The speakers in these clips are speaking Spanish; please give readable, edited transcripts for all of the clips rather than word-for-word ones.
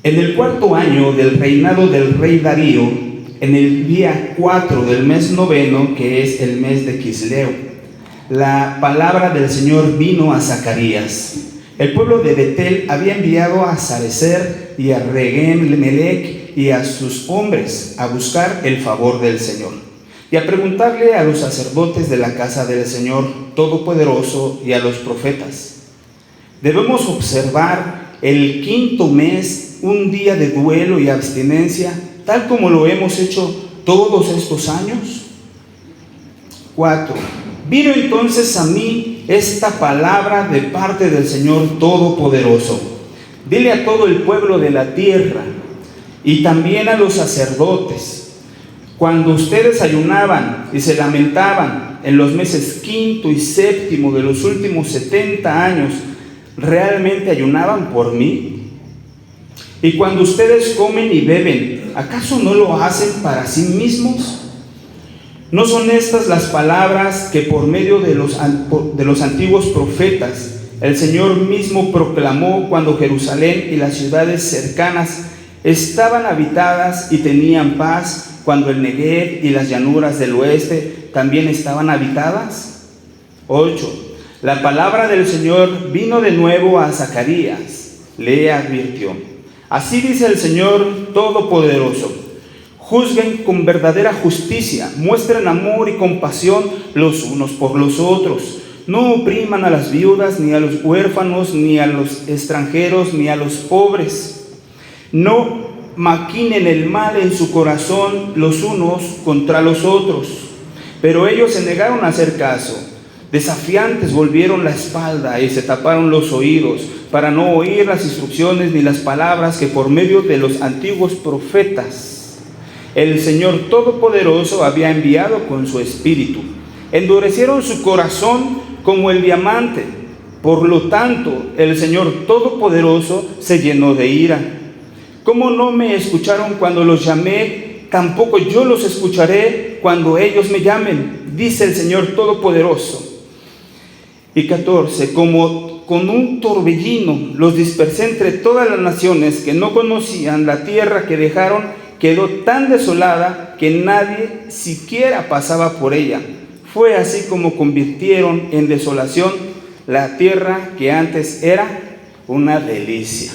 En el cuarto año del reinado del rey Darío, en el día 4 del mes noveno, que es el mes de Quisleu, la palabra del Señor vino a Zacarías. El pueblo de Betel había enviado a Sarecer y a Regem-Melech y a sus hombres a buscar el favor del Señor y a preguntarle a los sacerdotes de la casa del Señor Todopoderoso y a los profetas: ¿debemos observar el quinto mes un día de duelo y abstinencia, tal como lo hemos hecho todos estos años? 4. Vino entonces a mí esta palabra de parte del Señor Todopoderoso: dile a todo el pueblo de la tierra y también a los sacerdotes: cuando ustedes ayunaban y se lamentaban en los meses quinto y séptimo de los últimos 70 años, ¿realmente ayunaban por mí? Y cuando ustedes comen y beben, ¿acaso no lo hacen para sí mismos? ¿No son estas las palabras que por medio de los antiguos profetas el Señor mismo proclamó cuando Jerusalén y las ciudades cercanas estaban habitadas y tenían paz, cuando el Negev y las llanuras del oeste también estaban habitadas? 8. La palabra del Señor vino de nuevo a Zacarías. Le advirtió: así dice el Señor Todopoderoso: juzguen con verdadera justicia, muestren amor y compasión los unos por los otros. No opriman a las viudas, ni a los huérfanos, ni a los extranjeros, ni a los pobres. No maquinen el mal en su corazón los unos contra los otros. Pero ellos se negaron a hacer caso. Desafiantes volvieron la espalda y se taparon los oídos para no oír las instrucciones ni las palabras que por medio de los antiguos profetas el Señor Todopoderoso había enviado con su espíritu. Endurecieron su corazón como el diamante. Por lo tanto, el Señor Todopoderoso se llenó de ira. ¿Cómo no me escucharon cuando los llamé? Tampoco yo los escucharé cuando ellos me llamen, dice el Señor Todopoderoso. Y 14. Como con un torbellino los dispersé entre todas las naciones que no conocían la tierra que dejaron, quedó tan desolada que nadie siquiera pasaba por ella. Fue así como convirtieron en desolación la tierra que antes era una delicia.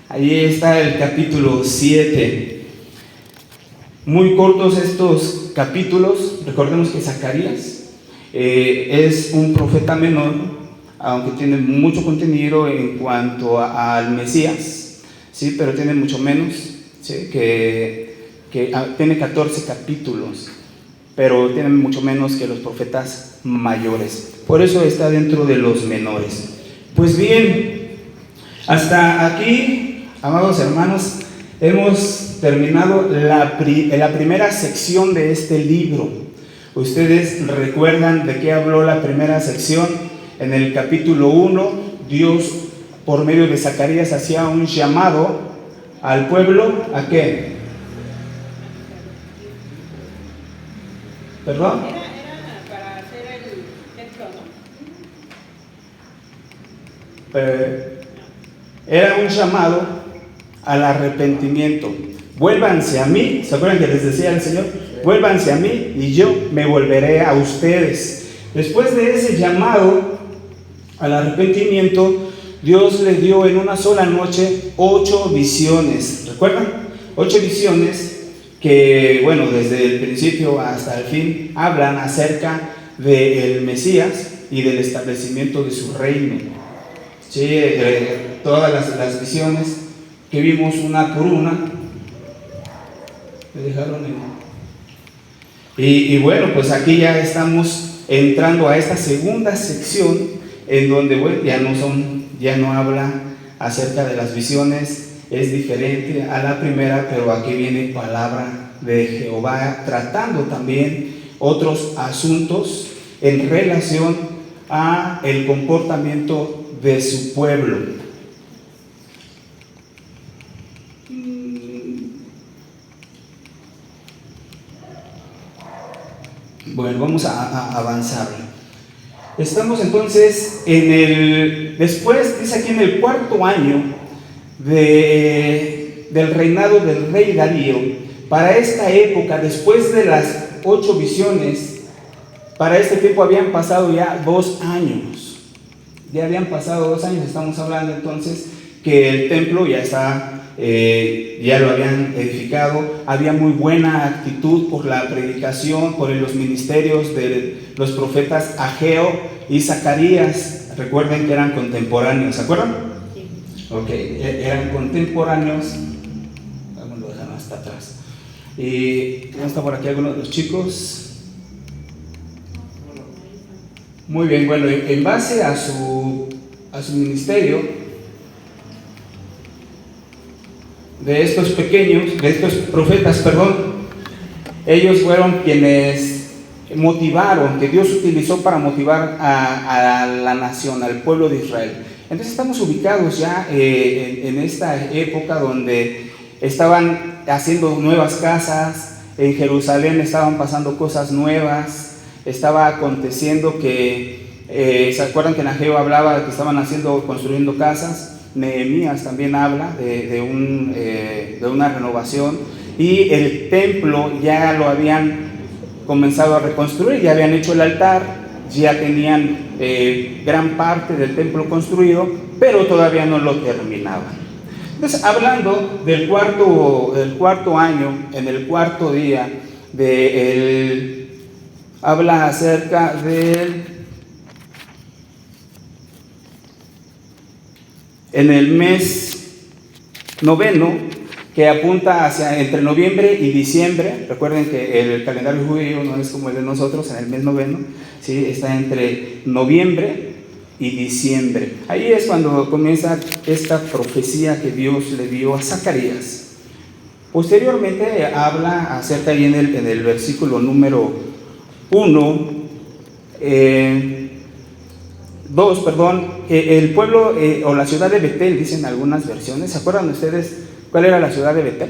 Ahí está el capítulo 7. Muy cortos estos capítulos. Recordemos que Zacarías es un profeta menor, aunque tiene mucho contenido en cuanto al Mesías, ¿sí? Pero tiene mucho menos, ¿sí? que tiene 14 capítulos, pero tiene mucho menos que los profetas mayores. Por eso está dentro de los menores. Pues bien, hasta aquí, amados hermanos, hemos terminado la primera sección de este libro. Ustedes recuerdan de qué habló la primera sección. En el capítulo 1, Dios, por medio de Zacarías, hacía un llamado al pueblo. ¿A qué? ¿Perdón? Era para hacer el texto, ¿no? Era un llamado al arrepentimiento. Vuélvanse a mí. ¿Se acuerdan que les decía el Señor? Vuélvanse a mí y yo me volveré a ustedes. Después de ese llamado al arrepentimiento, Dios le dio en una sola noche 8 visiones. ¿Recuerdan? 8 visiones que, bueno, desde el principio hasta el fin hablan acerca del Mesías y del establecimiento de su reino. Sí, todas las visiones que vimos una por una, me dejaron y bueno, pues aquí ya estamos entrando a esta segunda sección en donde, bueno, ya no habla acerca de las visiones, es diferente a la primera, pero aquí viene palabra de Jehová tratando también otros asuntos en relación a el comportamiento de su pueblo. Bueno, vamos a avanzar. Estamos entonces después, dice aquí, en el cuarto año del reinado del rey Darío, para esta época, después de las 8 visiones, para este tiempo habían pasado ya 2 años. Ya habían pasado 2 años, estamos hablando entonces que el templo ya está, ya lo habían edificado, había muy buena actitud por la predicación, por los ministerios de los profetas Ageo y Zacarías. Recuerden que eran contemporáneos, ¿se acuerdan? Sí. Ok, eran contemporáneos. Vamos a dejar hasta atrás. Y ¿cómo está por aquí algunos de los chicos? Muy bien, bueno, en base a su ministerio, de estos profetas, ellos fueron quienes motivaron, que Dios utilizó para motivar a la nación, al pueblo de Israel. Entonces estamos ubicados ya en esta época donde estaban haciendo nuevas casas, en Jerusalén estaban pasando cosas nuevas, estaba aconteciendo que, ¿se acuerdan que en Ageo hablaba de que estaban construyendo casas? Nehemías también habla de una renovación, y el templo ya lo habían comenzado a reconstruir, ya habían hecho el altar, ya tenían gran parte del templo construido, pero todavía no lo terminaban. Entonces, hablando del cuarto año, en el cuarto día, habla acerca en el mes noveno, que apunta hacia entre noviembre y diciembre. Recuerden que el calendario judío no es como el de nosotros, en el mes noveno, ¿sí? Está entre noviembre y diciembre. Ahí es cuando comienza esta profecía que Dios le dio a Zacarías. Posteriormente habla acerca, ahí en el versículo número 2, el pueblo o la ciudad de Betel, dicen algunas versiones. ¿Se acuerdan ustedes cuál era la ciudad de Betel?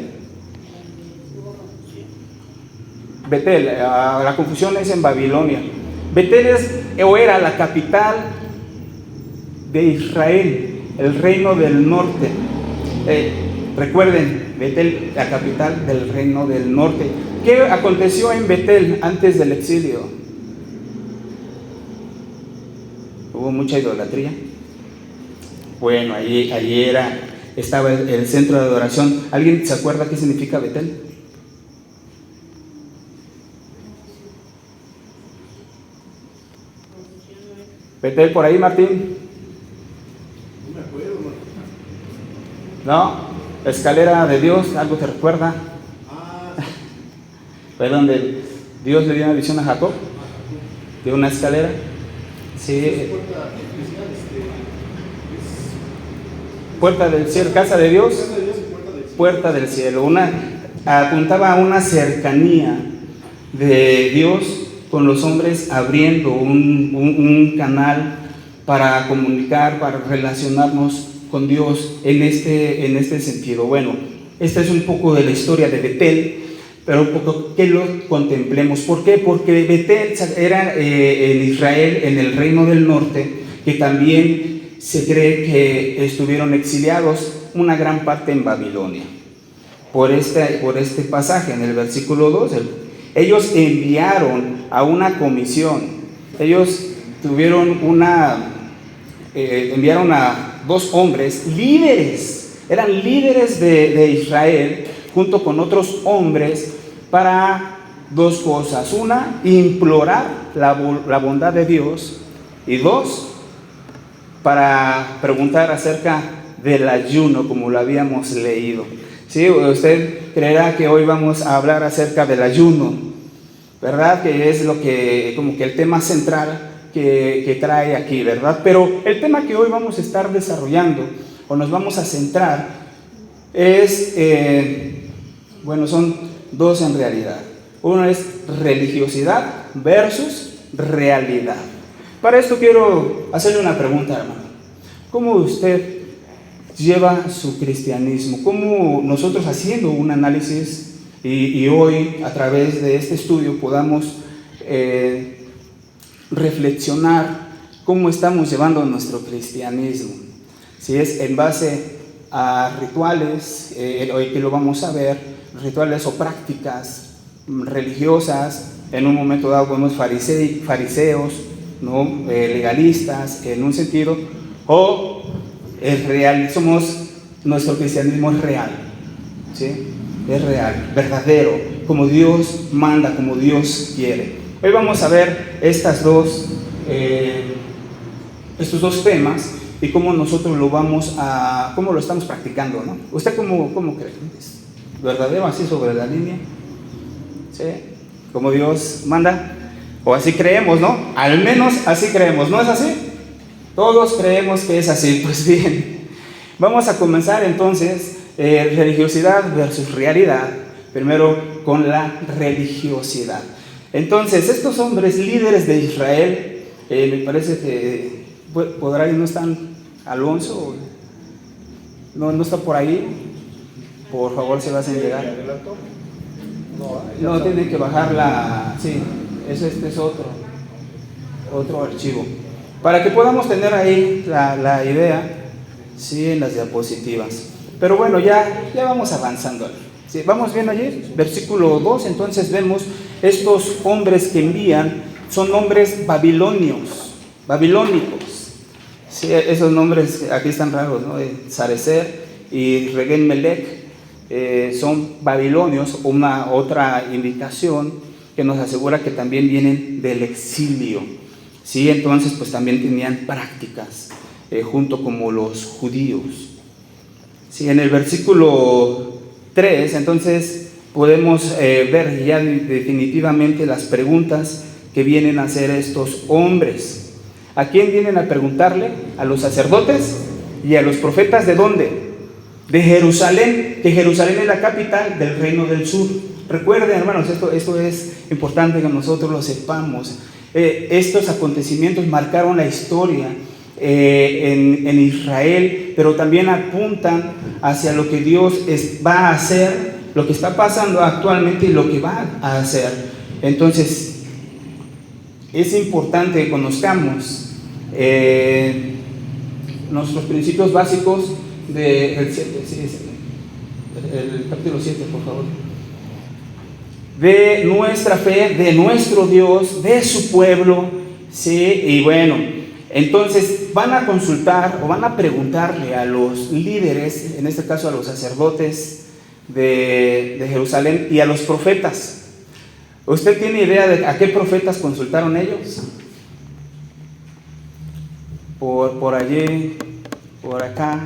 Betel, la confusión es en Babilonia. Betel era la capital de Israel, el reino del norte. Recuerden, Betel, la capital del reino del norte. ¿Qué aconteció en Betel antes del exilio? Hubo mucha idolatría. Bueno, allí estaba el centro de adoración. ¿Alguien se acuerda qué significa Betel? Betel, por ahí, Martín. No me acuerdo, ¿No? La escalera de Dios, ¿algo te recuerda? Fue donde Dios le dio una visión a Jacob de una escalera. Sí. Puerta del cielo, casa de Dios, puerta del cielo. Apuntaba a una cercanía de Dios con los hombres, abriendo un canal para comunicar, para relacionarnos con Dios en este sentido. Bueno, esta es un poco de la historia de Betel, pero un poco que lo contemplemos. ¿Por qué? Porque Betel era en Israel, en el reino del norte, que también se cree que estuvieron exiliados una gran parte en Babilonia. Por este pasaje, en el versículo 2, ellos enviaron a una comisión, ellos enviaron a 2 hombres líderes, eran líderes de Israel, junto con otros hombres, para 2 cosas. Una, implorar la bondad de Dios, y 2, para preguntar acerca del ayuno, como lo habíamos leído. Sí, usted creerá que hoy vamos a hablar acerca del ayuno, ¿verdad? Que es como que el tema central que trae aquí, ¿verdad? Pero el tema que hoy vamos a estar desarrollando, o nos vamos a centrar, es, son 2 en realidad. Uno es religiosidad versus realidad. Para esto quiero hacerle una pregunta, hermano. ¿Cómo usted lleva su cristianismo? ¿Cómo nosotros, haciendo un análisis y hoy a través de este estudio, podamos reflexionar cómo estamos llevando nuestro cristianismo? Si es en base a rituales, hoy que lo vamos a ver, rituales o prácticas religiosas. En un momento dado vemos fariseos, ¿no? Legalistas en un sentido, o es real, nuestro cristianismo es real, ¿sí? Es real, verdadero, como Dios manda, como Dios quiere. Hoy vamos a ver estos dos temas y cómo nosotros cómo lo estamos practicando, ¿no? ¿Usted cómo cree? ¿Es verdadero, así sobre la línea? ¿Sí? Como Dios manda, o así creemos, ¿no? Al menos así creemos, ¿no es así? Todos creemos que es así. Pues bien, vamos a comenzar entonces, religiosidad versus realidad. Primero con la religiosidad. Entonces, estos hombres líderes de Israel, me parece que por ahí no están. Alonso, no está por ahí. Por favor, se va a hacer llegar. No, tiene que bajar sí, este es otro archivo, para que podamos tener ahí la idea, sí, en las diapositivas. Pero bueno, ya vamos avanzando. ¿Sí? Vamos bien allí, versículo 2. Entonces vemos estos hombres que envían, son hombres babilónicos. Sí, esos nombres aquí están raros, ¿no? Sarecer y Regen Melech. Son babilonios, otra indicación que nos asegura que también vienen del exilio, ¿sí? Entonces pues también tenían prácticas, junto como los judíos, ¿sí? En el versículo 3 entonces podemos ver ya definitivamente las preguntas que vienen a hacer estos hombres. ¿A quién vienen a preguntarle? A los sacerdotes y a los profetas. ¿De dónde? De Jerusalén, que Jerusalén es la capital del reino del sur. Recuerden, hermanos, esto es importante que nosotros lo sepamos. Estos acontecimientos marcaron la historia en Israel, pero también apuntan hacia lo que Dios va a hacer, lo que está pasando actualmente y lo que va a hacer. Entonces, es importante que conozcamos nuestros principios básicos del el capítulo 7, por favor. De nuestra fe, de nuestro Dios, de su pueblo, ¿sí? Y bueno, entonces van a consultar o van a preguntarle a los líderes, en este caso a los sacerdotes de Jerusalén y a los profetas. ¿Usted tiene idea de a qué profetas consultaron ellos? Por allí, por acá.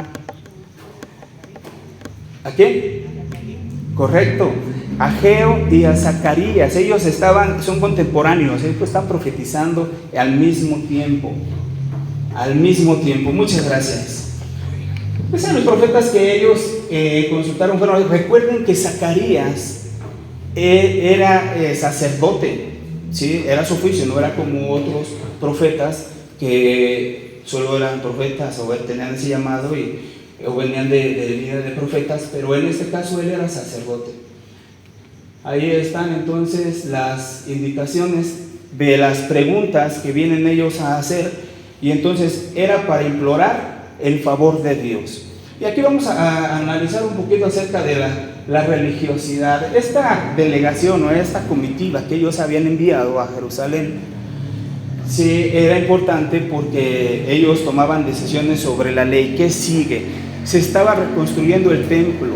¿A quién? Correcto, a Ageo y a Zacarías. Ellos son contemporáneos, ellos están profetizando al mismo tiempo. Muchas gracias. Pues los profetas que ellos consultaron recuerden que Zacarías era sacerdote, ¿sí? Era su oficio, no era como otros profetas que solo eran profetas o tenían ese llamado o venían de vida de profetas, pero en este caso él era sacerdote. Ahí están entonces las indicaciones de las preguntas que vienen ellos a hacer, y entonces era para implorar el favor de Dios. Y aquí vamos a analizar un poquito acerca de la religiosidad. Esta delegación o esta comitiva que ellos habían enviado a Jerusalén, sí, era importante porque ellos tomaban decisiones sobre la ley. ¿Qué sigue? Se estaba reconstruyendo el templo.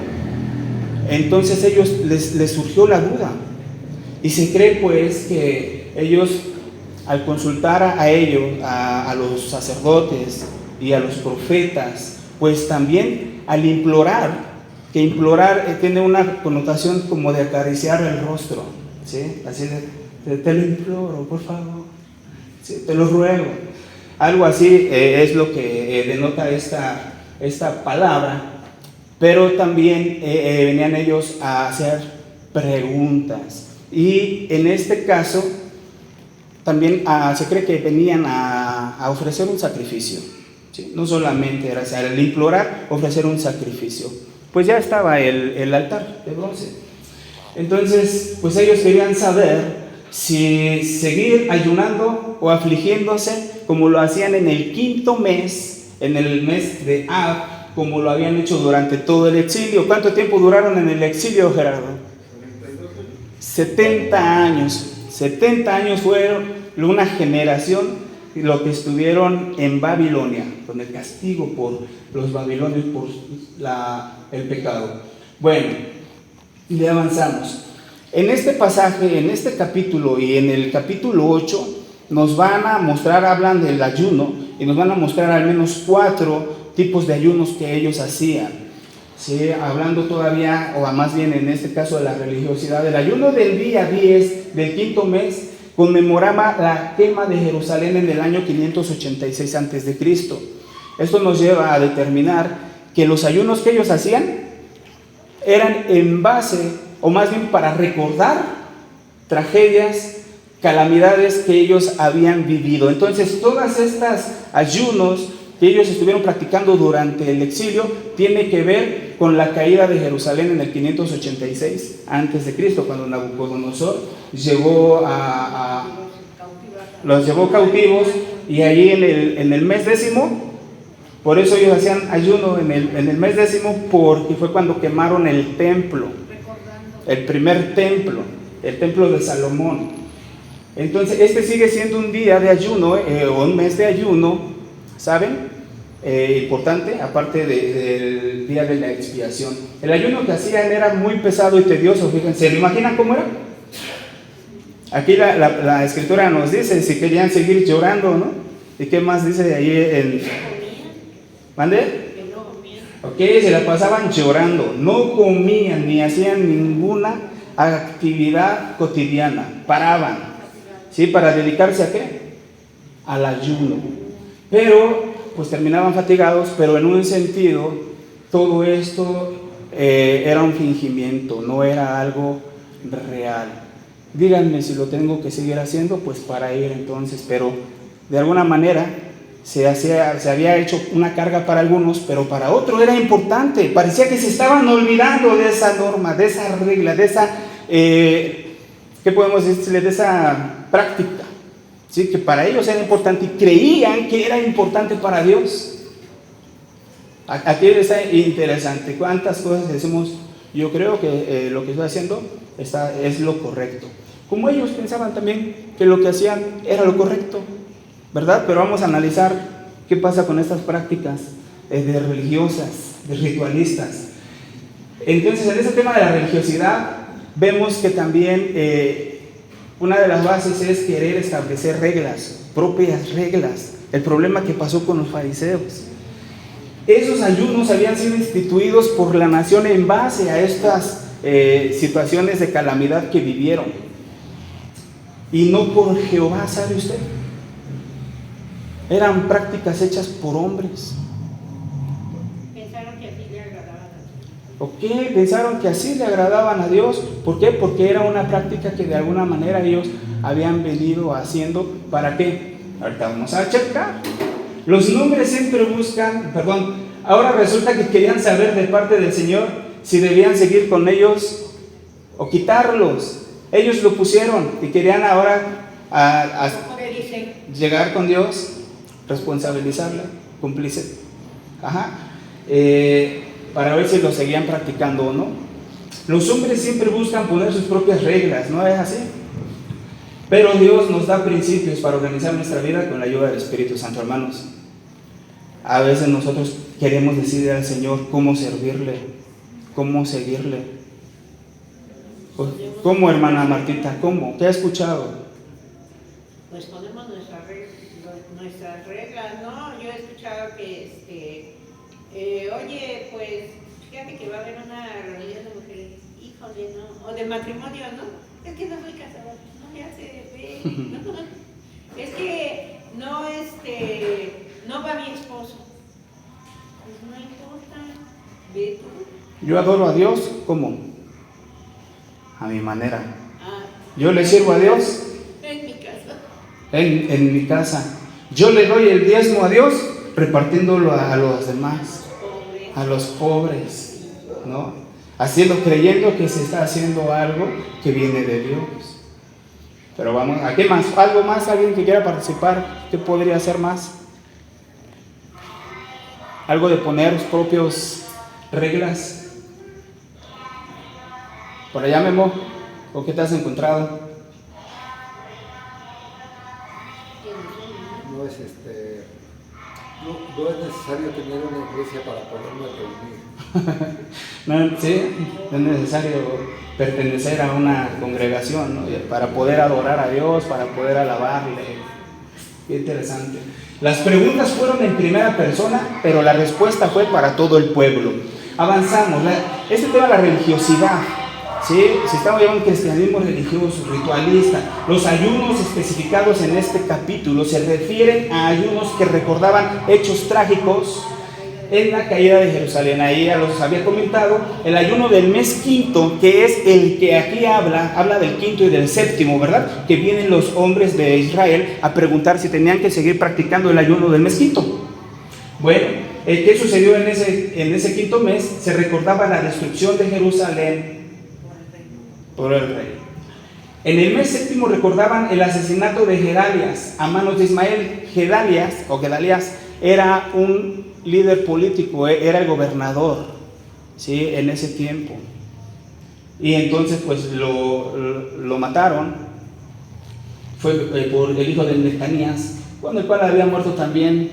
Entonces ellos les surgió la duda, y se cree pues que ellos, al consultar a los sacerdotes y a los profetas, pues también al implorar, que implorar tiene una connotación como de acariciar el rostro, ¿sí? Así te lo imploro, por favor, ¿sí? Te lo ruego. Algo así es lo que denota esta palabra. Pero también venían ellos a hacer preguntas, y en este caso también se cree que venían a ofrecer un sacrificio, ¿sí? No solamente era el implorar, ofrecer un sacrificio. Pues ya estaba el altar de bronce. Entonces pues ellos querían saber si seguir ayunando o afligiéndose como lo hacían en el quinto mes, en el mes de Ab, como lo habían hecho durante todo el exilio. ¿Cuánto tiempo duraron en el exilio, Gerardo? 70 años. 70 años fueron una generación lo que estuvieron en Babilonia, con el castigo por los babilonios, por el pecado. Bueno, le avanzamos. En este pasaje, en este capítulo y en el capítulo 8, nos van a mostrar, hablan del ayuno, y nos van a mostrar al menos 4 tipos de ayunos que ellos hacían. ¿Sí? Hablando todavía, o más bien en este caso de la religiosidad, el ayuno del día 10 del 5º mes conmemoraba la quema de Jerusalén en el año 586 a.C. Esto nos lleva a determinar que los ayunos que ellos hacían eran en base, o más bien para recordar tragedias, calamidades que ellos habían vivido. Entonces, todas estas ayunos que ellos estuvieron practicando durante el exilio tiene que ver con la caída de Jerusalén en el 586 a.C., cuando Nabucodonosor los llevó cautivos, y allí en el mes 10º, por eso ellos hacían ayuno en el mes 10º, porque fue cuando quemaron el templo, el primer templo, el templo de Salomón. Entonces, este sigue siendo un día de ayuno, o un mes de ayuno, ¿saben? Importante, aparte del día de la expiación. El ayuno que hacían era muy pesado y tedioso, fíjense. ¿Se lo imaginan cómo era? Aquí la escritura nos dice si querían seguir llorando, ¿no? ¿Y qué más dice ahí ¿mande? Ok, se la pasaban llorando, no comían ni hacían ninguna actividad cotidiana, paraban, ¿sí? ¿Para dedicarse a qué? Al ayuno. Pero pues terminaban fatigados, pero en un sentido todo esto era un fingimiento, no era algo real. Díganme si lo tengo que seguir haciendo, pues para ir entonces, pero de alguna manera se había hecho una carga para algunos, pero para otros era importante. Parecía que se estaban olvidando de esa norma, de esa regla, de esa, ¿qué podemos decirle? De esa práctica. ¿Sí? Que para ellos era importante y creían que era importante para Dios. Aquí está interesante. ¿Cuántas cosas decimos? Yo creo que lo que estoy haciendo es lo correcto. Como ellos pensaban también que lo que hacían era lo correcto, ¿verdad? Pero vamos a analizar qué pasa con estas prácticas de religiosas, de ritualistas. Entonces, en ese tema de la religiosidad, vemos que también una de las bases es querer establecer reglas, propias reglas. El problema que pasó con los fariseos. Esos ayunos habían sido instituidos por la nación en base a estas situaciones de calamidad que vivieron. Y no por Jehová, ¿sabe usted? Eran prácticas hechas por hombres. Pensaron que así le agradaban a Dios. Ok, pensaron que así le agradaban a Dios. ¿Por qué? Porque era una práctica que de alguna manera ellos habían venido haciendo. ¿Para qué? Ahorita vamos a checar. Los nombres siempre buscan, ahora resulta que querían saber de parte del Señor si debían seguir con ellos o quitarlos. Ellos lo pusieron y querían ahora llegar con Dios, responsabilizarle, cumplirse. Para ver si lo seguían practicando o no. Los hombres siempre buscan poner sus propias reglas, ¿no es así? Pero Dios nos da principios para organizar nuestra vida con la ayuda del Espíritu Santo, hermanos. A veces nosotros queremos decirle al Señor cómo servirle, cómo seguirle. ¿Cómo, hermana Martita? ¿Cómo? ¿Qué ha escuchado? Pues ponemos nuestras reglas, ¿no? Yo he escuchado que, oye, pues fíjate que va a haber una reunión de mujeres, híjole, ¿no? O de matrimonio, ¿no? Es que no soy casada, no me hace fe, ¿no? Es que no va mi esposo. Pues no importa, ve tú. Yo adoro a Dios, ¿cómo? A mi manera. Yo le sirvo a Dios en mi casa. En mi casa. Yo le doy el diezmo a Dios repartiéndolo a los demás, a los pobres, ¿no? Creyendo que se está haciendo algo que viene de Dios. Pero vamos, ¿a qué más? ¿Algo más? ¿Alguien que quiera participar? ¿Qué podría hacer más? algo de poner sus propias reglas. Por allá, Memo, ¿o qué te has encontrado? No es no es necesario tener una iglesia para poderme reunir. No, sí, es necesario pertenecer a una congregación, ¿no? Para poder adorar a Dios, para poder alabarle. Qué interesante. Las preguntas fueron en primera persona, pero la respuesta fue para todo el pueblo. Avanzamos. Este tema de la religiosidad, ¿sí? Si estamos ya en un cristianismo religioso, ritualista, los ayunos especificados en este capítulo se refieren a ayunos que recordaban hechos trágicos en la caída de Jerusalén. Ahí ya los había comentado. El ayuno del mes quinto, que es el que aquí habla del quinto y del séptimo, ¿verdad? Que vienen los hombres de Israel a preguntar si tenían que seguir practicando el ayuno del mes quinto. Bueno, ¿qué sucedió en ese quinto mes? Se recordaba la destrucción de Jerusalén por el rey. En el mes séptimo recordaban el asesinato de Gedalías a manos de Ismael. Gedalías era un líder político, era el gobernador, ¿sí? En ese tiempo. Y entonces pues lo mataron. Fue por el hijo de Netanías, con el cual había muerto también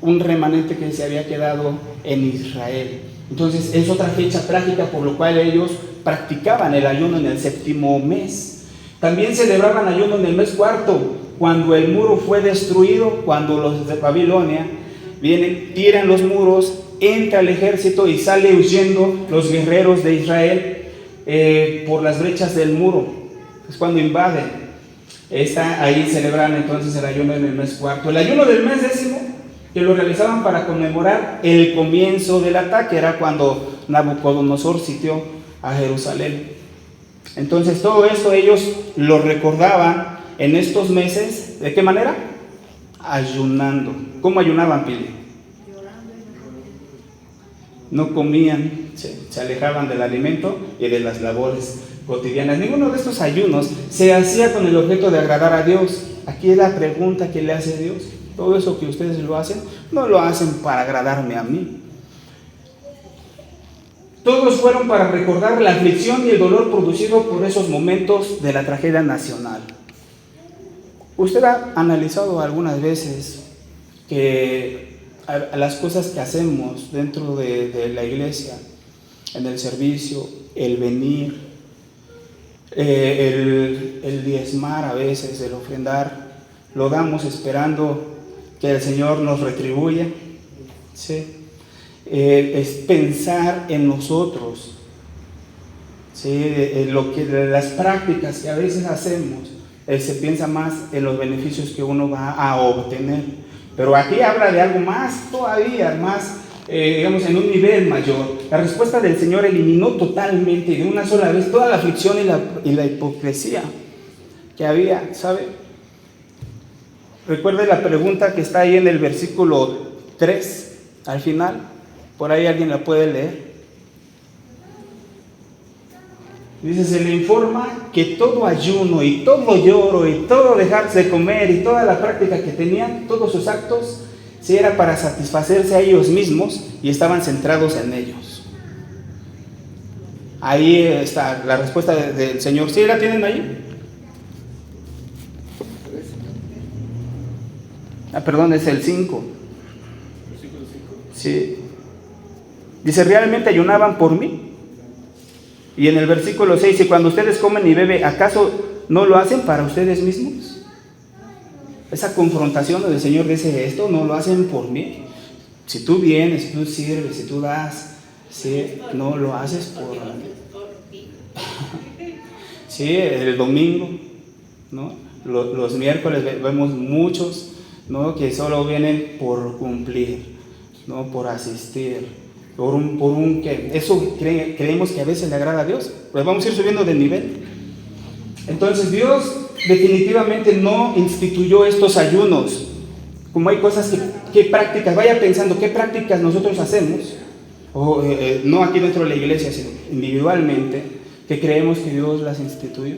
un remanente que se había quedado en Israel. Entonces es otra fecha trágica por lo cual ellos practicaban el ayuno en el séptimo mes. También celebraban ayuno en el mes cuarto, cuando el muro fue destruido, cuando los de Babilonia vienen, tiran los muros, entra el ejército y sale huyendo los guerreros de Israel por las brechas del muro. Es cuando invaden. Ahí celebran entonces el ayuno en el mes cuarto. El ayuno del mes décimo, que lo realizaban para conmemorar el comienzo del ataque, era cuando Nabucodonosor sitió a Jerusalén. Entonces todo esto ellos lo recordaban en estos meses. ¿De qué manera? Ayunando. ¿Cómo ayunaban, Pili? No comían, se alejaban del alimento y de las labores cotidianas. Ninguno de estos ayunos se hacía con el objeto de agradar a Dios. Aquí es la pregunta que le hace Dios. Todo eso que ustedes lo hacen, no lo hacen para agradarme a mí. Todos fueron para recordar la aflicción y el dolor producido por esos momentos de la tragedia nacional. ¿Usted ha analizado algunas veces que las cosas que hacemos dentro de la iglesia, en el servicio, el venir, el diezmar a veces, el ofrendar, lo damos esperando que el Señor nos retribuya? ¿Sí? Es pensar en nosotros, ¿sí? Las prácticas que a veces hacemos, se piensa más en los beneficios que uno va a obtener. Pero aquí habla de algo más todavía, más, digamos, en un nivel mayor. La respuesta del Señor eliminó totalmente de una sola vez toda la aflicción y la hipocresía que había, ¿sabe? Recuerde la pregunta que está ahí en el versículo 3, al final. Por ahí alguien la puede leer. Dice, se le informa que todo ayuno y todo lloro y todo dejarse de comer y toda la práctica que tenían, todos sus actos, si era para satisfacerse a ellos mismos y estaban centrados en ellos. Ahí está la respuesta del Señor. ¿Sí la tienen ahí? Perdón, es el 5. Sí. Dice, ¿realmente ayunaban por mí? Y en el versículo 6, y cuando ustedes comen y beben, ¿acaso no lo hacen para ustedes mismos? Esa confrontación donde el Señor dice, esto no lo hacen por mí. Si tú vienes, si tú sirves, si tú das, ¿sí? No lo haces por mí. Sí, el domingo, ¿no? Los miércoles vemos muchos, ¿no? Que solo vienen por cumplir, ¿no? Por asistir. Por un que eso creemos que a veces le agrada a Dios. Pues vamos a ir subiendo de nivel. Entonces Dios definitivamente no instituyó estos ayunos. Como hay cosas que prácticas, vaya pensando qué prácticas nosotros hacemos, o no aquí dentro de la iglesia, sino individualmente, que creemos que Dios las instituyó.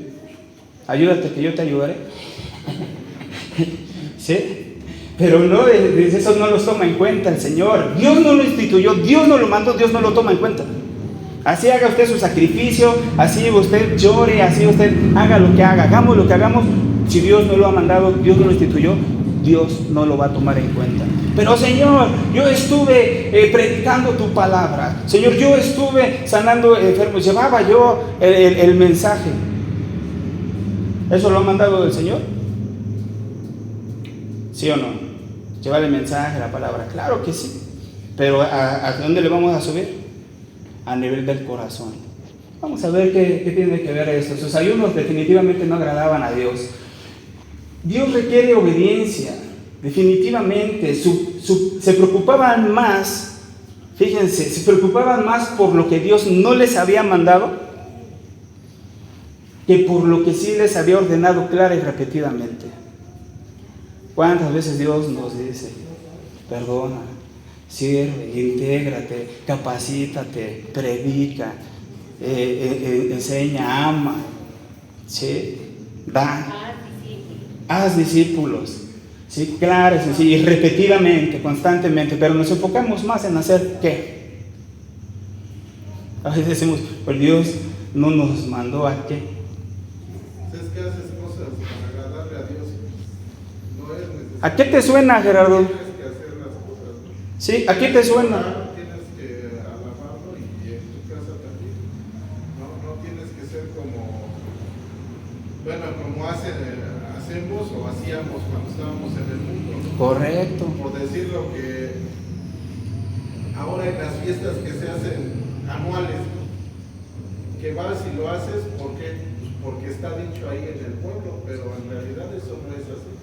Ayúdate que yo te ayudaré. ¿Sí? Pero no, eso no los toma en cuenta el Señor. Dios no lo instituyó, Dios no lo mandó, Dios no lo toma en cuenta. Así haga usted su sacrificio, así usted llore, así usted haga lo que haga, hagamos lo que hagamos. Si Dios no lo ha mandado, Dios no lo instituyó, Dios no lo va a tomar en cuenta. Pero Señor, yo estuve predicando tu palabra. Señor, yo estuve sanando enfermos, llevaba yo el mensaje. ¿Eso lo ha mandado el Señor? ¿Sí o no? Llevar el mensaje, la palabra. Claro que sí. Pero ¿a dónde le vamos a subir? A nivel del corazón. Vamos a ver qué tiene que ver esto. Sus ayunos definitivamente no agradaban a Dios. Dios requiere obediencia, definitivamente. Se preocupaban más, fíjense, se preocupaban más por lo que Dios no les había mandado que por lo que sí les había ordenado clara y repetidamente. ¿Cuántas veces Dios nos dice, perdona, sirve, intégrate, capacítate, predica, enseña, ama, ¿sí? Da, haz discípulos, ¿sí? Claro, sí, y repetidamente, constantemente, pero nos enfocamos más en hacer ¿qué? A veces decimos, pues Dios no nos mandó a qué. Es que haces cosas para agradarle a Dios. No es necesario. ¿A qué te suena, Gerardo? Tienes que hacer las cosas, ¿no? Sí, ¿a qué te suena? Tienes que alabarlo y en tu casa también. No tienes que ser como hacemos o hacíamos cuando estábamos en el mundo, ¿no? Correcto. Por decirlo que ahora en las fiestas que se hacen anuales, que vas y lo haces, ¿por qué? Pues porque está dicho ahí en el pueblo, pero en realidad eso no es así.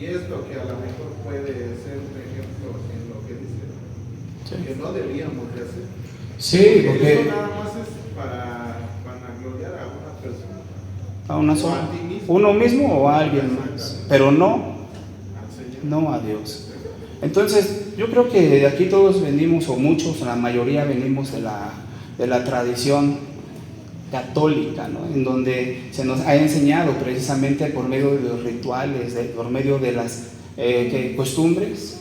Y es lo que a lo mejor puede ser un ejemplo en lo que dice, Sí. que no debíamos de hacer. Sí, Eso porque nada más es para gloriar a una persona, a una o sola, a ti mismo. uno mismo o a alguien más, pero no al Señor. a Dios. Entonces, yo creo que de aquí todos venimos, o muchos, la mayoría venimos de la tradición católica, ¿no? En donde se nos ha enseñado precisamente por medio de los rituales, por medio de las costumbres,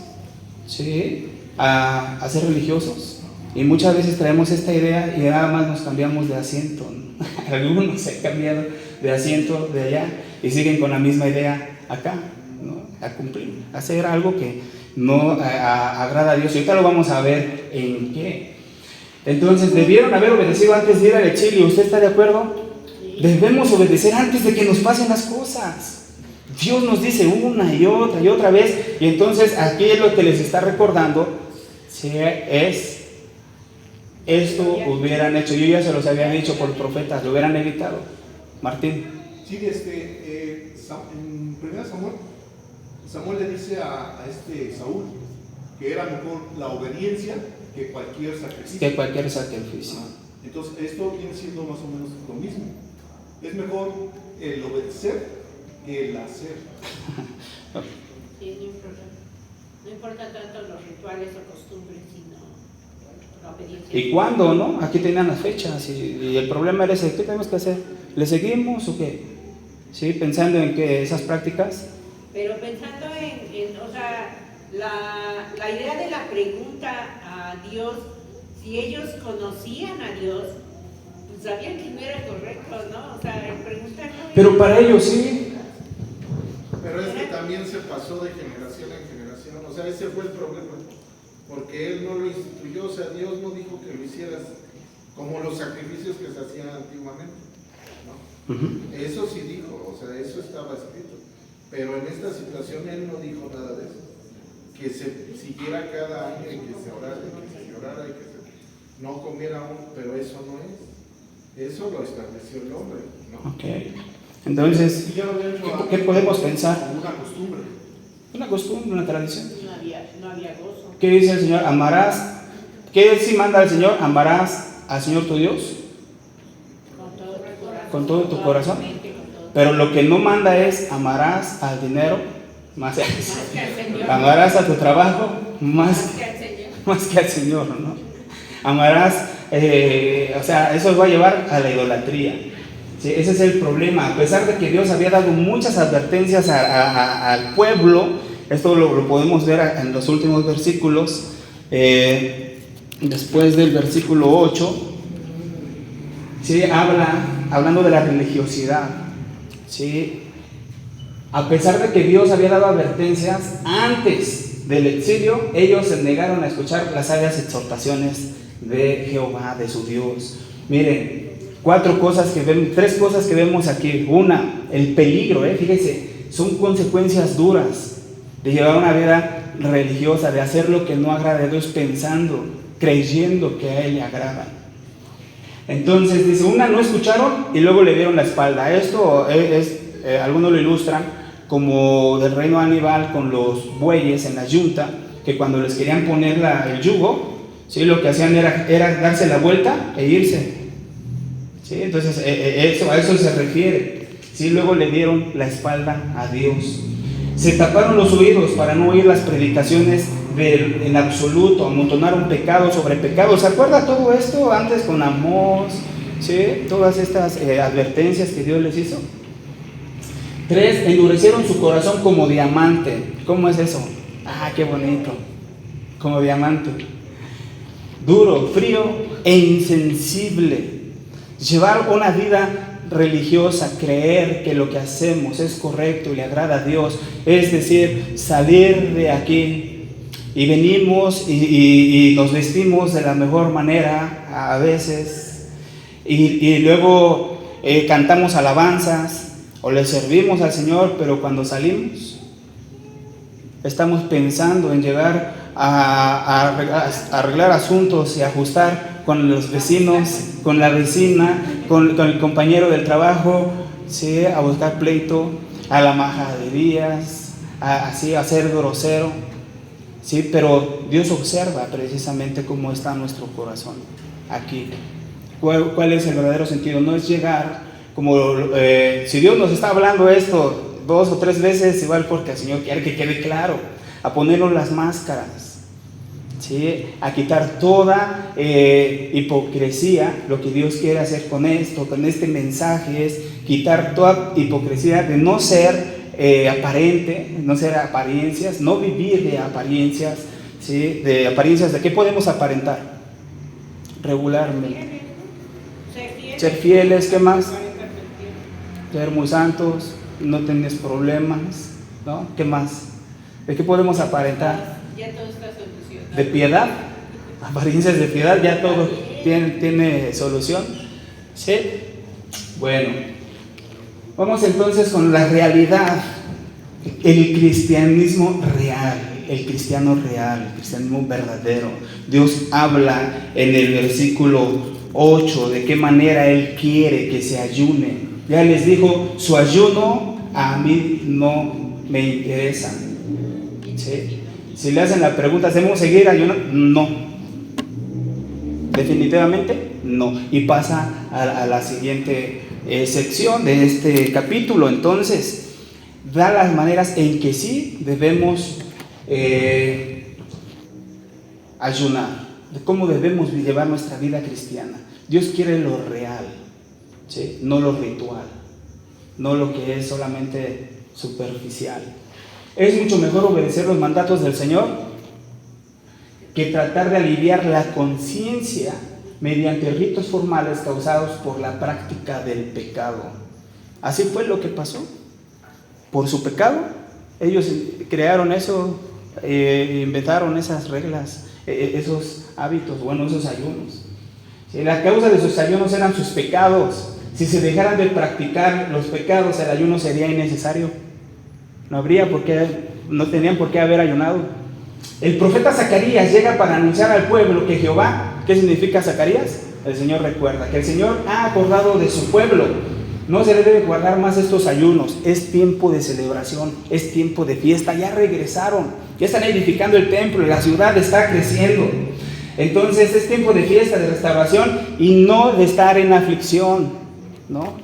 ¿sí? A ser religiosos. Y muchas veces traemos esta idea y nada más nos cambiamos de asiento, ¿no? Algunos se han cambiado de asiento de allá y siguen con la misma idea acá, ¿no? A cumplir, a hacer algo que no agrada a Dios. Y ahorita lo vamos a ver en qué. Entonces, debieron haber obedecido antes de ir al exilio. ¿Usted está de acuerdo? Debemos obedecer antes de que nos pasen las cosas. Dios nos dice una y otra vez. Y entonces aquí es lo que les está recordando. Si es esto hubieran hecho, yo ya se los había dicho por profetas, lo hubieran evitado. Martín. Sí, en 1 Samuel le dice a Saúl que era mejor la obediencia que cualquier sacrificio. Entonces, esto viene siendo más o menos lo mismo. Es mejor el obedecer que el hacer. Sí, no importa tanto los rituales o costumbres, sino la obediencia. ¿Y cuándo, no? Aquí tenían las fechas y el problema era ese. ¿Qué tenemos que hacer? ¿Le seguimos o qué? ¿Sí? Pensando en que esas prácticas. Pero pensando o sea, la idea de la pregunta a Dios, si ellos conocían a Dios, pues sabían que no era correcto, ¿no? O sea, el preguntar no. Pero para ellos sí. Pero es que también se pasó de generación en generación, o sea, ese fue el problema, porque Él no lo instituyó, o sea, Dios no dijo que lo hicieras como los sacrificios que se hacían antiguamente, ¿no? Eso sí dijo, o sea, eso estaba escrito, pero en esta situación Él no dijo nada de eso, que se siguiera cada año y que se orara, y que se llorara, y que no comiera uno, pero eso no es, eso lo estableció el hombre, ¿no? Ok. Entonces, ¿qué podemos pensar? Una costumbre. Una costumbre, una tradición. No había gozo. ¿Qué dice el Señor? Amarás. ¿Qué sí manda el Señor? Amarás al Señor tu Dios con todo tu corazón. Pero lo que no manda es amarás al dinero más que al Señor. Amarás a tu trabajo más que al Señor, ¿no? Amarás, o sea, eso va a llevar a la idolatría. Sí, ese es el problema. A pesar de que Dios había dado muchas advertencias al pueblo Esto lo podemos ver en los últimos versículos, después del versículo 8, ¿sí? Hablando de la religiosidad, ¿sí? A pesar de que Dios había dado advertencias antes del exilio, ellos se negaron a escuchar las sabias exhortaciones de Jehová, de su Dios. Miren, tres cosas que vemos aquí. Una, el peligro, fíjense, son consecuencias duras de llevar una vida religiosa, de hacer lo que no agrada a Dios, pensando, creyendo que a Él le agrada. Entonces dice, una, no escucharon y luego le dieron la espalda. Esto algunos lo ilustran como del reino Aníbal con los bueyes en la yunta, que cuando les querían poner el yugo, ¿sí? Lo que hacían era darse la vuelta e irse, ¿sí? Entonces a eso se refiere, ¿sí? Luego le dieron la espalda a Dios, se taparon los oídos para no oír las predicaciones en absoluto, amontonaron pecado sobre pecado. ¿Se acuerda todo esto antes con Amós? ¿Sí? Todas estas advertencias que Dios les hizo. 3, endurecieron su corazón como diamante. ¿Cómo es eso? Ah, qué bonito. Como diamante. Duro, frío e insensible. Llevar una vida religiosa, creer que lo que hacemos es correcto y le agrada a Dios, es decir, salir de aquí y venimos y nos vestimos de la mejor manera a veces y luego cantamos alabanzas o le servimos al Señor, pero cuando salimos estamos pensando en llegar a arreglar asuntos y ajustar con los vecinos, con la vecina, con el compañero del trabajo, ¿sí? A buscar pleito, a la majaderías, a ser grosero, ¿sí? Pero Dios observa precisamente cómo está nuestro corazón aquí. ¿Cuál es el verdadero sentido? No es llegar como si Dios nos está hablando esto 2 o 3 veces, igual porque el Señor quiere que quede claro, a ponernos las máscaras, ¿sí? A quitar toda hipocresía. Lo que Dios quiere hacer con este mensaje es quitar toda hipocresía de no ser aparente, no ser apariencias, no vivir de apariencias, ¿sí? De apariencias, ¿de qué podemos aparentar? Regularmente. Ser fieles, ¿qué más? Ser muy santos, no tener problemas, ¿no? ¿Qué más? ¿De qué podemos aparentar? Ya todo está solucionado. ¿De piedad? Apariencias de piedad, ya todo tiene solución. ¿Sí? Bueno, vamos entonces con la realidad. El cristianismo real, el cristiano real, el cristianismo verdadero. Dios habla en el versículo 8 de qué manera Él quiere que se ayune. Ya les dijo, su ayuno a mí no me interesa. ¿Sí? Si le hacen la pregunta, ¿debemos seguir ayunando? No. Definitivamente no. Y pasa a la siguiente sección de este capítulo. Entonces, da las maneras en que sí debemos ayunar, de cómo debemos llevar nuestra vida cristiana. Dios quiere lo real, ¿sí? No lo ritual, no lo que es solamente superficial. Es mucho mejor obedecer los mandatos del Señor que tratar de aliviar la conciencia mediante ritos formales causados por la práctica del pecado. Así fue lo que pasó. Por su pecado, ellos crearon eso, inventaron esas reglas, esos hábitos, bueno, esos ayunos. La causa de sus ayunos eran sus pecados. Si se dejaran de practicar los pecados, el ayuno sería innecesario. No tenían por qué haber ayunado. El profeta Zacarías llega para anunciar al pueblo que Jehová, ¿qué significa Zacarías? El Señor recuerda que el Señor ha acordado de su pueblo. No se le debe guardar más estos ayunos. Es tiempo de celebración, es tiempo de fiesta. Ya regresaron, ya están edificando el templo, la ciudad está creciendo. Entonces es tiempo de fiesta, de restauración y no de estar en aflicción, ¿no?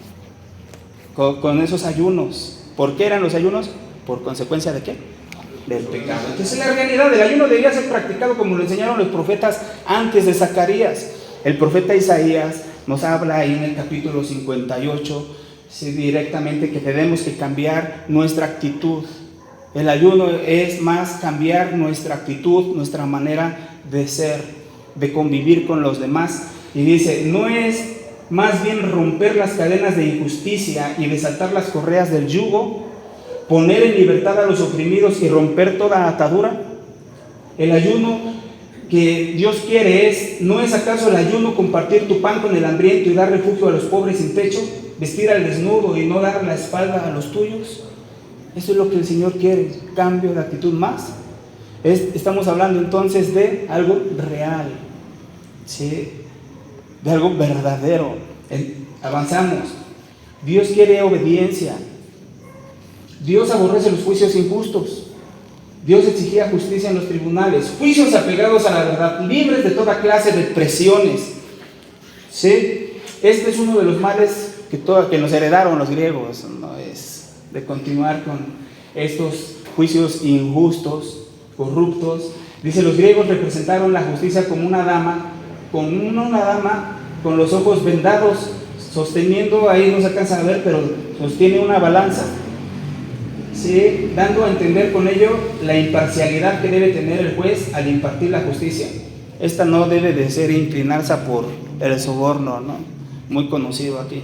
Con esos ayunos. ¿Por qué eran los ayunos? ¿Por consecuencia de qué? Del pecado. Entonces la realidad del ayuno debía ser practicado como lo enseñaron los profetas antes de Zacarías. El profeta Isaías nos habla ahí en el capítulo 58, sí, directamente que tenemos que cambiar nuestra actitud, El ayuno es más cambiar nuestra actitud, nuestra manera de ser, de convivir con los demás. Y dice, no es más bien romper las cadenas de injusticia y desatar las correas del yugo, poner en libertad a los oprimidos y romper toda atadura. El ayuno que Dios quiere ¿no es acaso el ayuno compartir tu pan con el hambriento y dar refugio a los pobres sin techo, vestir al desnudo y no dar la espalda a los tuyos? Eso es lo que el Señor quiere, cambio de actitud más. Estamos hablando entonces de algo real, ¿sí? De algo verdadero. Avanzamos. Dios quiere obediencia. Dios aborrece los juicios injustos. Dios exigía justicia en los tribunales, juicios apegados a la verdad, libres de toda clase de presiones. ¿Sí? Este es uno de los males que nos heredaron los griegos, ¿no? Es de continuar con estos juicios injustos, corruptos. Dice, los griegos representaron la justicia como una dama con los ojos vendados, sosteniendo, ahí no se alcanza a ver, pero sostiene una balanza, ¿sí? Dando a entender con ello la imparcialidad que debe tener el juez al impartir la justicia. Esta no debe de ser inclinarse por el soborno, ¿no? Muy conocido aquí.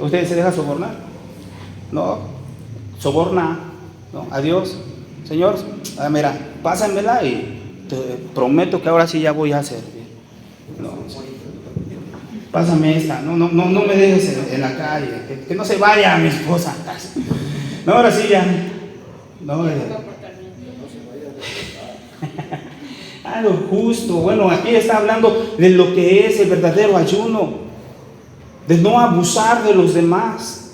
¿Usted se deja sobornar? No, soborna, ¿no? A Dios. Señor, mira, pásamela y te prometo que ahora sí ya voy a hacer. No, pásame esta, no me dejes en la calle, que no se vaya mi esposa. No, ahora sí ya. No, lo justo. Bueno, aquí está hablando de lo que es el verdadero ayuno, de no abusar de los demás,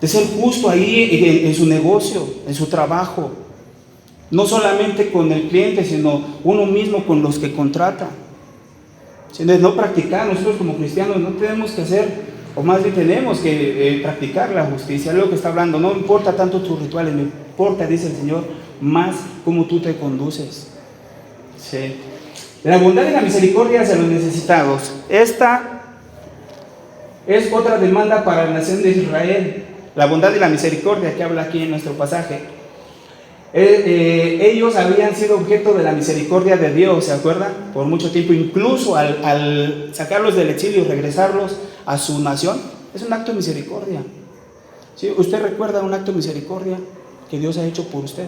de ser justo ahí en su negocio, en su trabajo, no solamente con el cliente, sino uno mismo con los que contrata. De no practicar, nosotros como cristianos no tenemos que hacer, o más bien tenemos que practicar la justicia. Es lo que está hablando. No importa tanto tus rituales, me importa, dice el Señor, más cómo tú te conduces. Sí. La bondad y la misericordia hacia los necesitados. Esta es otra demanda para la nación de Israel. La bondad y la misericordia que habla aquí en nuestro pasaje. Ellos habían sido objeto de la misericordia de Dios, ¿se acuerdan? Por mucho tiempo, incluso al sacarlos del exilio y regresarlos a su nación, es un acto de misericordia. ¿Sí? ¿Usted recuerda un acto de misericordia que Dios ha hecho por usted?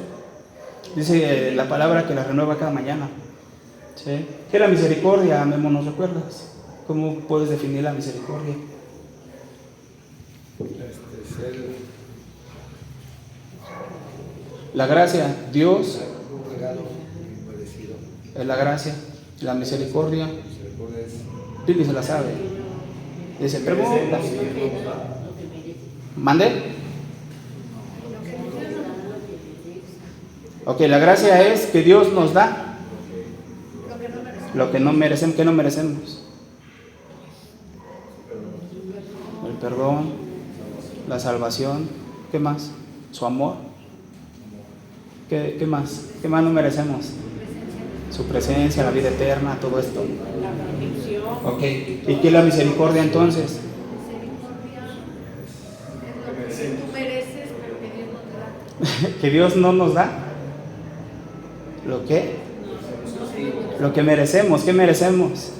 Dice la palabra que la renueva cada mañana. ¿Sí? ¿Qué es la misericordia, Memo? ¿Nos recuerdas? ¿Cómo puedes definir la misericordia? La gracia, Dios un regalo inmerecido. Es la gracia, la misericordia. La misericordia es Pili se la sabe. Dice, pregunta. ¿Mande? Ok, la gracia es que Dios nos da lo que no merecemos. ¿Qué no merecemos? El perdón, la salvación. ¿Qué más? Su amor. ¿Qué más? ¿Qué más no merecemos? Su presencia, la vida eterna, todo esto. La protección. Ok, ¿y qué es la misericordia entonces? Misericordia es lo que tú mereces, pero que Dios no te da. ¿Que Dios no nos da? ¿Lo qué? Lo que merecemos. ¿Qué merecemos?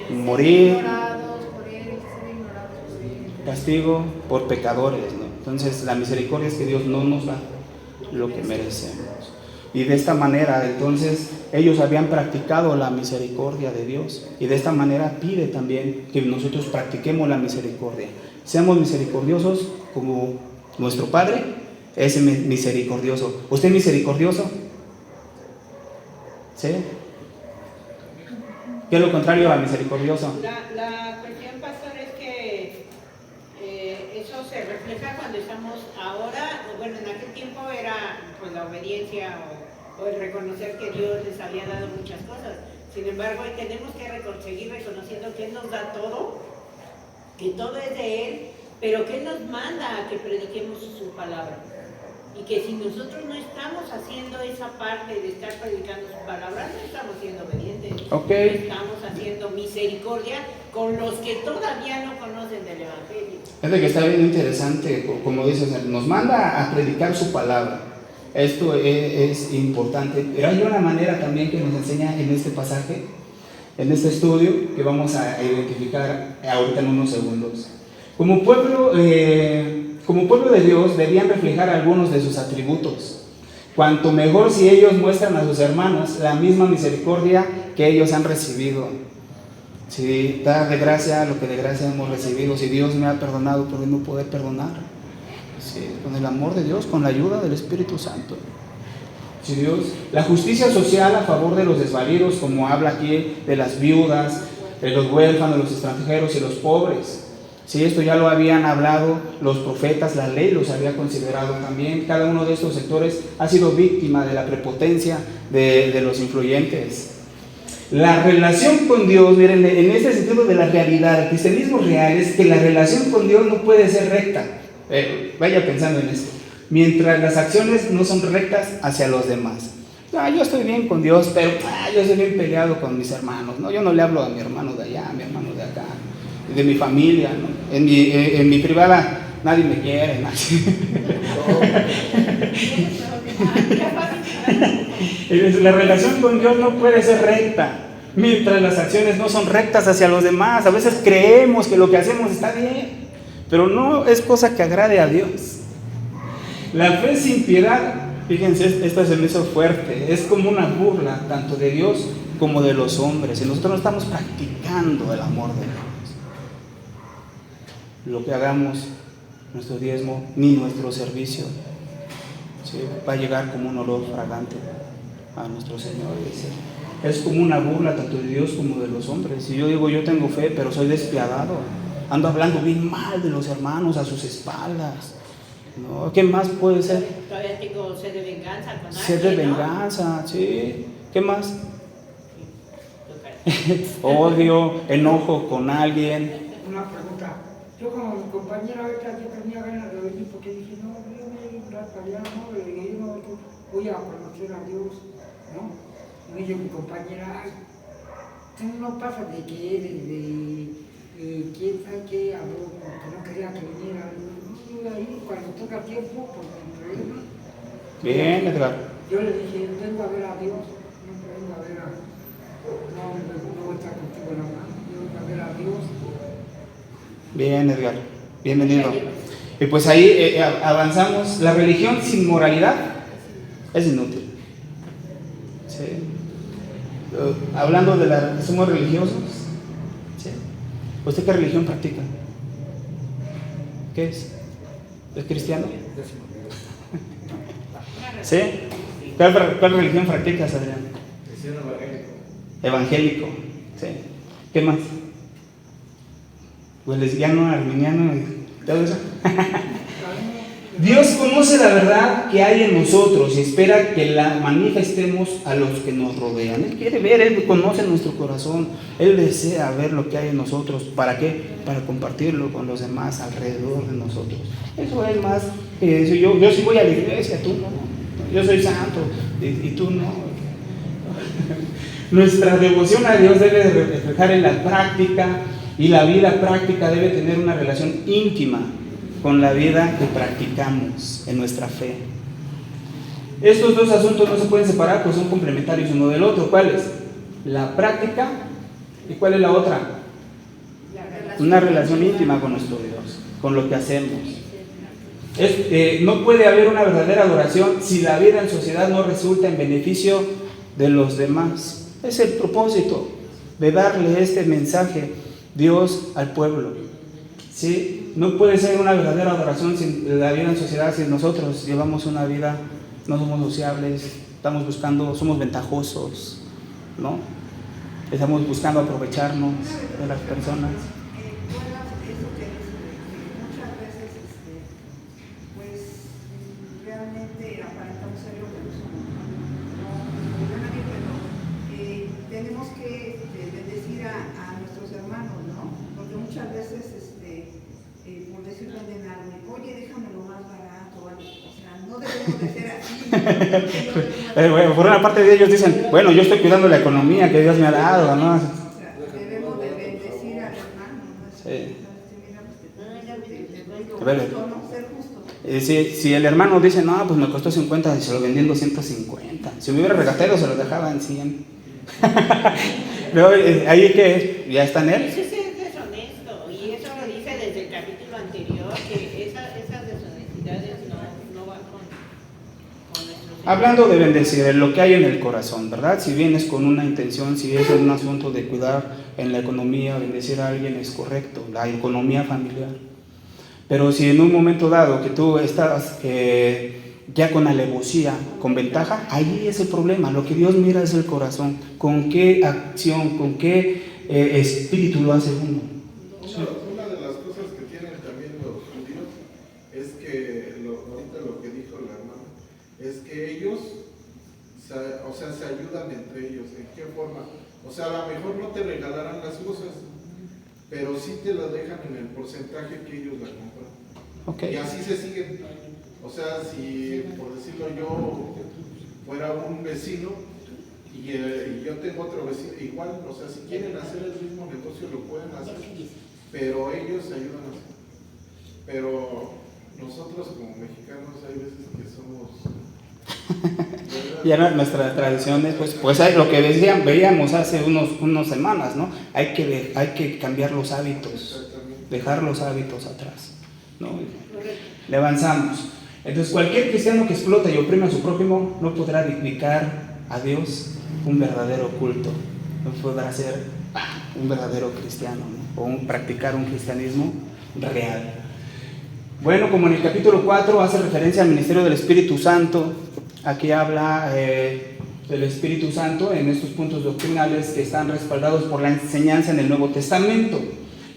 Morir, Ignorados por Él, ser ignorados por Él. castigo por pecadores, ¿no? Entonces la misericordia es que Dios no nos da lo que merecemos. Y de esta manera, entonces, ellos habían practicado la misericordia de Dios. Y de esta manera pide también que nosotros practiquemos la misericordia. Seamos misericordiosos como nuestro Padre es misericordioso. ¿Usted es misericordioso? ¿Sí? ¿Qué es lo contrario a misericordioso? La cuestión, pastor, es que eso se refleja cuando estamos ahora, bueno, en aquel tiempo era pues la obediencia o el reconocer que Dios les había dado muchas cosas. Sin embargo, hoy tenemos que seguir reconociendo que Él nos da todo, que todo es de Él, pero que Él nos manda a que prediquemos su palabra. Y que si nosotros no estamos haciendo esa parte de estar predicando su palabra, no estamos siendo obedientes. Ok. No estamos haciendo mis misericordia con los que todavía no conocen del Evangelio. Es de que está bien interesante, como dices, nos manda a predicar su palabra. Esto es importante, pero hay una manera también que nos enseña en este pasaje, en este estudio, que vamos a identificar ahorita en unos segundos. Como pueblo de Dios debían reflejar algunos de sus atributos. Cuanto mejor si ellos muestran a sus hermanos la misma misericordia que ellos han recibido. Si dar de gracia lo que de gracia hemos recibido, si Dios me ha perdonado, ¿por qué no poder perdonar? Sí, con el amor de Dios, con la ayuda del Espíritu Santo. Sí, Dios, la justicia social a favor de los desvalidos, como habla aquí de las viudas, de los huérfanos, los extranjeros y los pobres. Sí, esto ya lo habían hablado los profetas, la ley los había considerado también. Cada uno de estos sectores ha sido víctima de la prepotencia de los influyentes. La relación con Dios, miren, en este sentido de la realidad, el cristianismo real es que la relación con Dios no puede ser recta. Vaya pensando en esto. Mientras las acciones no son rectas hacia los demás. Yo estoy bien con Dios, pero yo estoy bien peleado con mis hermanos, ¿no? Yo no le hablo a mi hermano de allá, a mi hermano de acá, de mi familia, ¿no? En mi privada nadie me quiere, nadie. La relación con Dios no puede ser recta mientras las acciones no son rectas hacia los demás. A veces creemos que lo que hacemos está bien, pero no es cosa que agrade a Dios. La fe sin piedad, fíjense, esta se me hizo fuerte, es como una burla tanto de Dios como de los hombres. Y nosotros no estamos practicando el amor de Dios. Lo que hagamos, nuestro diezmo ni nuestro servicio, ¿sí?, va a llegar como un olor fragante a nuestro Señor. Es como una burla tanto de Dios como de los hombres. Si yo digo yo tengo fe, pero soy despiadado, ando hablando bien mal de los hermanos a sus espaldas, ¿no? ¿Qué más puede ser? Todavía tengo sed de venganza con alguien, Sed de venganza, ¿no? Sí. ¿Qué más? Odio, enojo con alguien. Una pregunta. Yo como mi compañera ahorita yo tenía ganas de venir porque dije, no, yo me voy a ir para allá, no, yo no voy a conocer a Dios, ¿no? Me dijo mi compañera, ay, tú no pasa de que eres de quién sabe qué, habló, que no quería que viniera. Ahí cuando toca tiempo, pues sin problema. Bien, Edgar. Yo le dije, vengo a ver a Dios, no vengo a ver a... No voy a estar contigo en la mano, yo vengo a ver a Dios. Bien, Edgar, bienvenido. Y pues ahí avanzamos. La religión sin moralidad es inútil. ¿Sí? Hablando de la... ¿Somos religiosos? ¿Sí? ¿Usted qué religión practica? ¿Qué es? ¿Es cristiano? ¿Sí? ¿Cuál religión practicas, Adrián? Cristiano evangélico. Evangélico. ¿Sí? ¿Qué más? Pues lesbiano, arminiano y todo eso. Dios conoce la verdad que hay en nosotros y espera que la manifestemos a los que nos rodean. Él quiere ver, Él conoce nuestro corazón, Él desea ver lo que hay en nosotros. ¿Para qué? Para compartirlo con los demás alrededor de nosotros. Eso es más que decir, yo sí voy a la iglesia, tú no. Yo soy santo y tú no. Nuestra devoción a Dios debe reflejar en la práctica, y la vida práctica debe tener una relación íntima con la vida que practicamos en nuestra fe. Estos dos asuntos no se pueden separar, pues son complementarios uno del otro. ¿Cuál es? La práctica, ¿y cuál es la otra? Una relación íntima con nuestro Dios, con lo que hacemos. No puede haber una verdadera adoración si la vida en sociedad no resulta en beneficio de los demás. Es el propósito de darle este mensaje Dios al pueblo. ¿Sí? No puede ser una verdadera adoración sin la vida en sociedad si nosotros llevamos una vida, no somos sociables, estamos buscando, somos ventajosos, ¿no? Estamos buscando aprovecharnos de las personas. Eso que muchas veces, pues realmente aparentamos ser lo que no somos. Tenemos que bendecir a nuestros hermanos, ¿no? Porque muchas veces, por decirlo de nada, oye, déjame lo más barato, o sea, no debemos de ser así. Bueno, por una parte de ellos dicen, bueno, yo estoy cuidando la economía que Dios me ha dado, ¿no? O sea, debemos de A ver, si el hermano dice, no, pues me costó 50 y se lo vendí en 250. Si me hubiera regatado, se lo dejaba en 100. Pero ahí que ya está en él. Eso es deshonesto, y eso lo dice desde el capítulo anterior, que esas deshonestidades no van con nuestro. Hablando de bendecir, lo que hay en el corazón, ¿verdad? Si vienes con una intención, si es un asunto de cuidar en la economía, bendecir a alguien es correcto, la economía familiar. Pero si en un momento dado que tú estás ya con alevosía, con ventaja, ahí es el problema. Lo que Dios mira es el corazón. ¿Con qué acción, con qué espíritu lo hace uno? Una de las cosas que tienen también los judíos es que, ahorita lo que dijo la hermana, es que ellos, se ayudan entre ellos. ¿En qué forma? O sea, a lo mejor no te regalarán las cosas, pero sí te las dejan en el porcentaje que ellos la compran. Okay. Y así se siguen. O sea, si por decirlo yo fuera un vecino y yo tengo otro vecino, igual, o sea, si quieren hacer el mismo negocio lo pueden hacer, pero ellos ayudan a hacer. Pero nosotros como mexicanos hay veces que somos... Ya nuestras tradiciones, pues lo que veíamos hace unas semanas, ¿no? Hay que cambiar los hábitos, dejar los hábitos atrás, ¿no? Le avanzamos. Entonces, cualquier cristiano que explota y oprime a su prójimo no podrá dedicar a Dios un verdadero culto, no podrá ser un verdadero cristiano, ¿no? O practicar un cristianismo real. Bueno, como en el capítulo 4 hace referencia al ministerio del Espíritu Santo, aquí habla del Espíritu Santo en estos puntos doctrinales que están respaldados por la enseñanza en el Nuevo Testamento.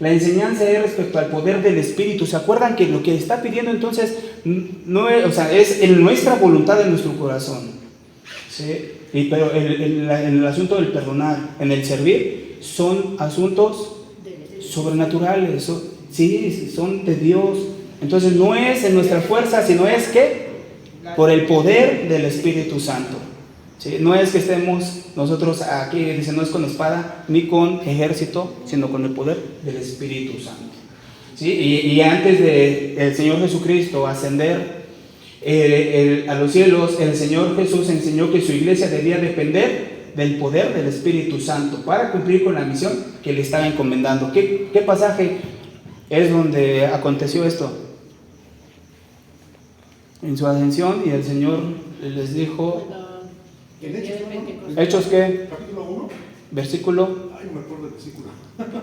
La enseñanza es respecto al poder del Espíritu. ¿Se acuerdan que lo que está pidiendo entonces no es, es en nuestra voluntad, en nuestro corazón? ¿Sí? Pero el asunto del perdonar, en el servir, son asuntos sobrenaturales, sí, son de Dios. Entonces no es en nuestra fuerza, sino es que por el poder del Espíritu Santo. ¿Sí? No es que estemos nosotros aquí, dice, no es con espada ni con ejército, sino con el poder del Espíritu Santo. ¿Sí? Y antes de el Señor Jesucristo ascender a los cielos, el Señor Jesús enseñó que su iglesia debía depender del poder del Espíritu Santo para cumplir con la misión que le estaba encomendando. ¿Qué pasaje es donde aconteció esto? En su ascensión, y el Señor les dijo... ¿En Hechos? ¿Hechos qué? Capítulo 1. Versículo. Ay, no me acuerdo del versículo.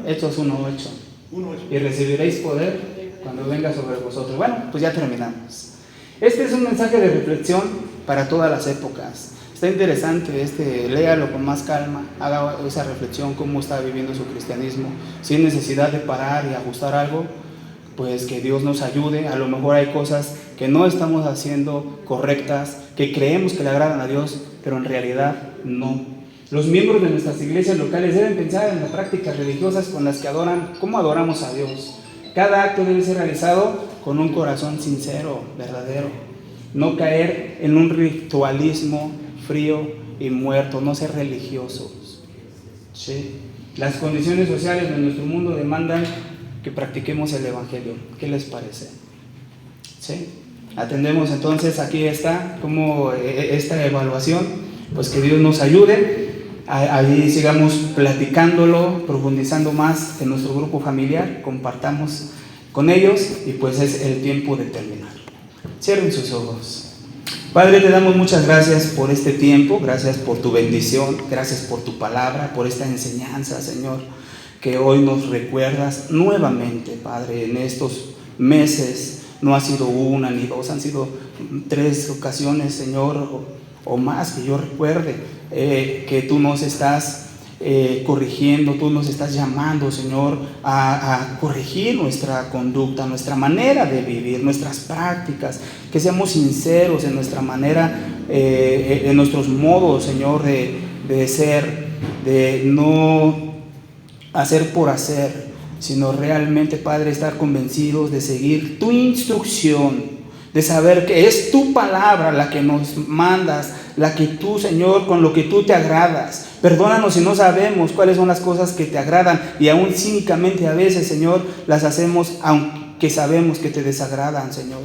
Hechos 1:8. 1:8. Y recibiréis poder cuando venga sobre vosotros. Bueno, pues ya terminamos. Este es un mensaje de reflexión para todas las épocas. Está interesante, léalo con más calma, haga esa reflexión, cómo está viviendo su cristianismo, sin necesidad de parar y ajustar algo, pues que Dios nos ayude. A lo mejor hay cosas que no estamos haciendo correctas, que creemos que le agradan a Dios, pero en realidad no. Los miembros de nuestras iglesias locales deben pensar en las prácticas religiosas con las que adoran, cómo adoramos a Dios. Cada acto debe ser realizado con un corazón sincero, verdadero. No caer en un ritualismo frío y muerto, no ser religiosos. ¿Sí? Las condiciones sociales de nuestro mundo demandan que practiquemos el Evangelio. ¿Qué les parece? ¿Sí? Atendemos entonces, aquí está como esta evaluación, pues que Dios nos ayude, ahí sigamos platicándolo, profundizando más en nuestro grupo familiar, compartamos con ellos y pues es el tiempo de terminar. Cierren sus ojos. Padre, te damos muchas gracias por este tiempo, gracias por tu bendición, gracias por tu palabra, por esta enseñanza, Señor, que hoy nos recuerdas nuevamente, Padre, en estos meses. No ha sido una ni dos, han sido 3 ocasiones, Señor, o más que yo recuerde, que tú nos estás corrigiendo, tú nos estás llamando, Señor, a corregir nuestra conducta, nuestra manera de vivir, nuestras prácticas, que seamos sinceros en nuestra manera, en nuestros modos, Señor, de ser, de no hacer por hacer, sino realmente, Padre, estar convencidos de seguir tu instrucción, de saber que es tu palabra la que nos mandas, la que tú, Señor, con lo que tú te agradas. Perdónanos si no sabemos cuáles son las cosas que te agradan y aún cínicamente a veces, Señor, las hacemos aunque sabemos que te desagradan, Señor.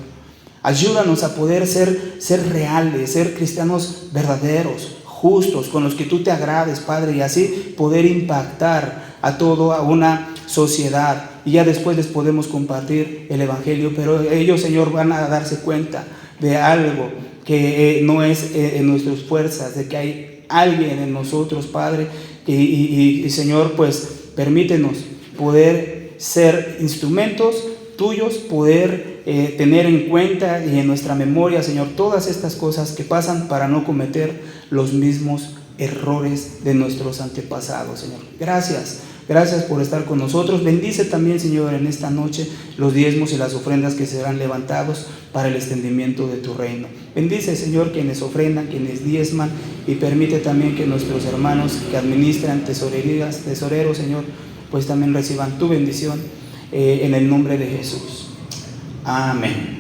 Ayúdanos a poder ser reales, ser cristianos verdaderos, justos, con los que tú te agrades, Padre, y así poder impactar a toda una sociedad. Y ya después les podemos compartir el Evangelio, pero ellos, Señor, van a darse cuenta de algo que no es en nuestras fuerzas, de que hay alguien en nosotros, Padre, y Señor, pues permítenos poder ser instrumentos tuyos, poder tener en cuenta y en nuestra memoria, Señor, todas estas cosas que pasan para no cometer los mismos errores de nuestros antepasados, Señor. Gracias por estar con nosotros. Bendice también, Señor, en esta noche los diezmos y las ofrendas que serán levantados para el extendimiento de tu reino. Bendice, Señor, quienes ofrendan, quienes diezman, y permite también que nuestros hermanos que administran tesoreros, Señor, pues también reciban tu bendición en el nombre de Jesús. Amén.